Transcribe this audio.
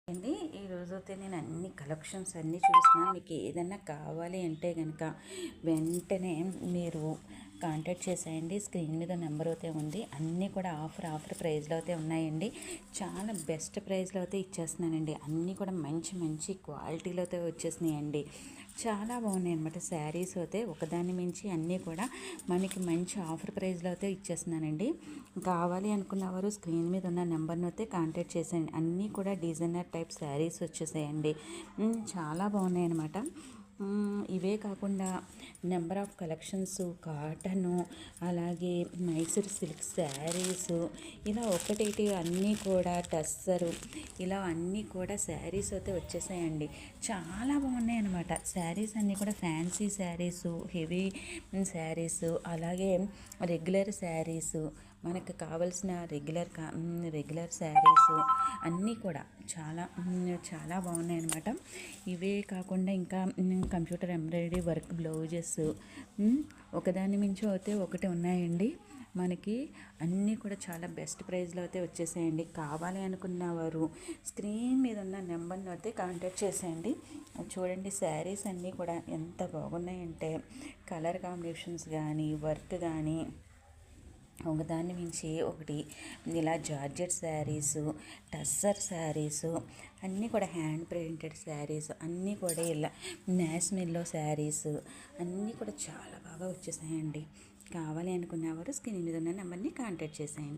అండి ఈరోజైతే నేను అన్ని కలెక్షన్స్ అన్నీ చూసినాను. మీకు ఏదైనా కావాలి అంటే కనుక వెంటనే మీరు కాంటాక్ట్ చేసేయండి. స్క్రీన్ మీద నెంబర్ అయితే ఉంది. అన్నీ కూడా ఆఫర్ ప్రైస్లో అయితే ఉన్నాయండి. చాలా బెస్ట్ ప్రైస్లో అయితే ఇచ్చేస్తున్నానండి. అన్నీ కూడా మంచి మంచి క్వాలిటీలో అయితే వచ్చేసినాయండి. చాలా బాగున్నాయి అనమాట. శారీస్ అయితే ఒకదాని మించి అన్నీ కూడా మనకి మంచి ఆఫర్ ప్రైస్లో అయితే ఇచ్చేస్తున్నానండి. కావాలి అనుకున్నవారు స్క్రీన్ మీద ఉన్న నెంబర్ని అయితే కాంటాక్ట్ చేసేయండి. అన్నీ కూడా డిజైనర్ టైప్ శారీస్ వచ్చేసాయండి. చాలా బాగున్నాయి అనమాట. ఇవే కాకుండా నెంబర్ ఆఫ్ కలెక్షన్స్ కాటను, అలాగే మైసూర్ సిల్క్ శారీస్, ఇలా ఒకటి అన్నీ కూడా టస్సరు, ఇలా అన్నీ కూడా శారీస్ అయితే వచ్చేసాయండి. చాలా బాగున్నాయి అనమాట. శారీస్ అన్నీ కూడా ఫ్యాన్సీ శారీసు, హెవీ శారీస్, అలాగే రెగ్యులర్ శారీసు, మనకు కావలసిన రెగ్యులర్ శారీస్ అన్నీ కూడా చాలా బాగున్నాయి అనమాట. ఇవే కాకుండా ఇంకా కంప్యూటర్ ఎంబ్రాయిడరీ వర్క్ బ్లౌజెస్ ఒకదాని మించి అయితే ఒకటి ఉన్నాయండి. మనకి అన్నీ కూడా చాలా బెస్ట్ ప్రైస్లో అయితే వచ్చేసేయండి. కావాలి అనుకున్న వారు స్క్రీన్ మీద ఉన్న నెంబర్ని అయితే కాంటాక్ట్ చేసేయండి. చూడండి శారీస్ అన్నీ కూడా ఎంత బాగున్నాయంటే కలర్ కాంబినేషన్స్ కానీ వర్క్ కానీ ఒకదాన్ని మించి ఒకటి. ఇలా జార్జెట్ శారీసు, టస్సర్ శారీసు, అన్నీ కూడా హ్యాండ్ ప్రింటెడ్ శారీస్, అన్నీ కూడా ఇలా నేషనల్లో శారీస్ అన్నీ కూడా చాలా బాగా వచ్చేసాయండి. కావాలి అనుకునేవారు స్క్రీన్ మీద ఉన్న నెంబర్ని కాంటాక్ట్ చేసేయండి.